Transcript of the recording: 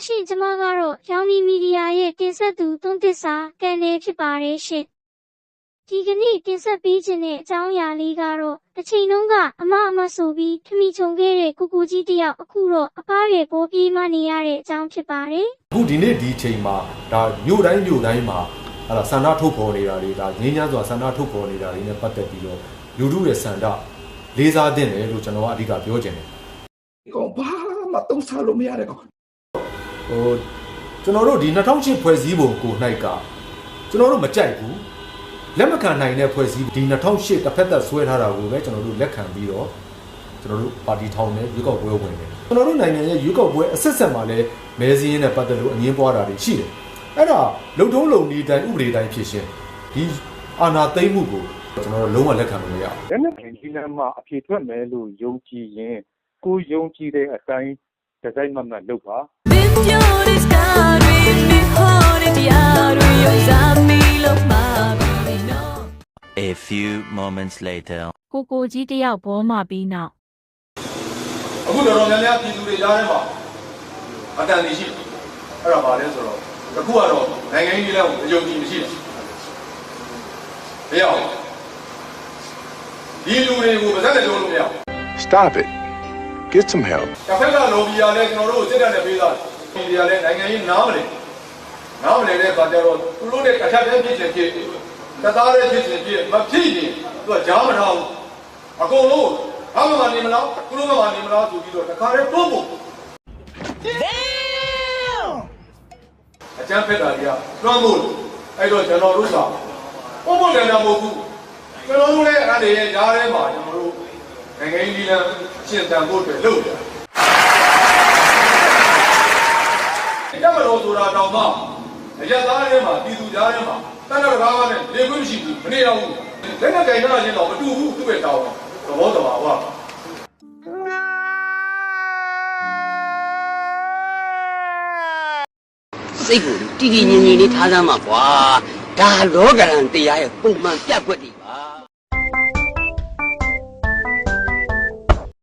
ရှိကျမကတော့ရောင်နီမီဒီယာရဲ့တင်ဆက်သူသုံးသစ္စာကန်နေဖြစ်ပါတယ်ရှင်ဒီကနေ့တင်ဆက်ပေးခြင်းတဲ့အကြောင်းအရာလေးကတော့တစ်ချိန်လုံးကအမဆိုပြီးထမိချုံခဲ့တဲ့ကိုကိုကြီးတယောက်အခုတော့အဖားရဲ့ပိုးပြေးမှနေရတဲ့အကြောင်းဖြစ်ပါတယ်အခုဒီနေ့ဒီချိန်မှာဒါမြို့တိုင်းမှာအဲ့ဒါဆန္ဒထုတ်ပေါ်နေတာတွေဒါငင်းညမ်းစွာဆန္ဒထုတ်ပေါ်နေတာတွေနဲ့ပတ်သက်ပြီးတော့လူထုရဲ့ဆန္ဒလေးစားတဲ့တယ်လို့ကျွန်တော်ကအဓိကပြောချင်တယ်ဒီကောင်ဘာမှတုံးစားလို့မရတဲ့ကောင်ကျွန်တော်တို့ဒီ2008ဖွဲ့စည်းပုံကို၌ကကျွန်တော်တို့မကြိုက်ဘူးလက်မခံနိုင်တဲ့ဖွဲ့စည်းဒီ2008တစ်ဖက်သက်ဆွဲထားတာကိုပဲကျွန်တော်တို့လက်ခံပြီးတော့ကျွန်တော်တို့ပါတီထောင်နဲ့ရွေးကောက်ပွဲဝင်တယ်ကျွန်တော်တို့နိုင်ငံရဲ့ရွေးကောက်ပွဲအဆက်ဆက်မှာလည်းမဲစည်းရင်းနဲ့ပတ်သက်လို့အငင်းပွားတာတွေရှိတယ်အဲ့ဒါလုံတုံးလုံဒီတိုင်းဥပဒေတိုင်းဖြစ်ရှင်ဒီအာဏာသိမ်းမှုကိုကျွန်တော်တို့လုံးဝလက်ခံလို့မရဘူးလက်နက်ကိုင်ကြီးနာမှာအဖြေထွက်မယ်လို့ယုံကြည်ရင်ကိုယုံကြည်တဲ့အတိုင်းဒီဇိုင်းမှတ်လုပ်ပါA few moments later ကိုကြီးတယောက်ဘောမှပြီးနောက်အခုတော်တော်များများပြည်သူတွေကြားထဲမှာအတန်ကြီးရှိတယ်အဲ့ဒါပါလဲဆိုတော့အခုကတော့နိုင်ငံရေးလည်းအယုံကြည်မရှိဘူးမရအောင်ဒီလူတွေကိုပါဇက်နဲ့ပြောလို့မရဘူး Stop it get some help တစ်ဖက်ကလော်ဘီယာလည်းကျွန်တော်တို့စစ်တပ်နဲ့ပေးသားတယ်ဒီတွေကလည်းနိုင်ငံရေးနားမလဲတဲ့အခါကျတော့သူတို့နဲ့အထက်တန်းဖြစ်ချင်ဖြစ်တသားရဲ့ဖြစ်ချင်ဖြစ်မဖြစ်ရင်သူကကြားမထားဘူးအကုန်လုံးဘာမှမနေမလားသူတို့မှမနေမလားဆိုပြီးတော့တခါတည်းတိုးဖို့အကျန်းဖက်တာတွေကလွှမ်းမို့အဲ့တော့ကျွန်တော်တို့ကပုံလည်းမဟုတ်ဘူးကျွန်တော်တို့လည်းအဲ့ဒီရဲ့ကြားထဲမှာကျွန်တော်တို့နိုင်ငံရေးလမ်းရှင်းတန်ဖို့အတွက်လုပ်တယ်တက်မလို့ဆိုတာတော့မှအရသားထဲမှာပြည်သူကြားထဲမှာတန်တော်ကားကားနဲ့လေခွင့်မရှိဘူးမနေတော့ဘူးလက်နဲ့ကြိုင်ထားခြင်းတော့မတူဘူးသူ့ရဲ့တောင်းသဘောတဘာဝစိတ်ကိုတည်တည်ငြိမ်ငြိမ်လေးထားစမ်းပါကွာဒါလောကရန်တရားရဲ့ပုံမှန်ပြတ်ွက်တည်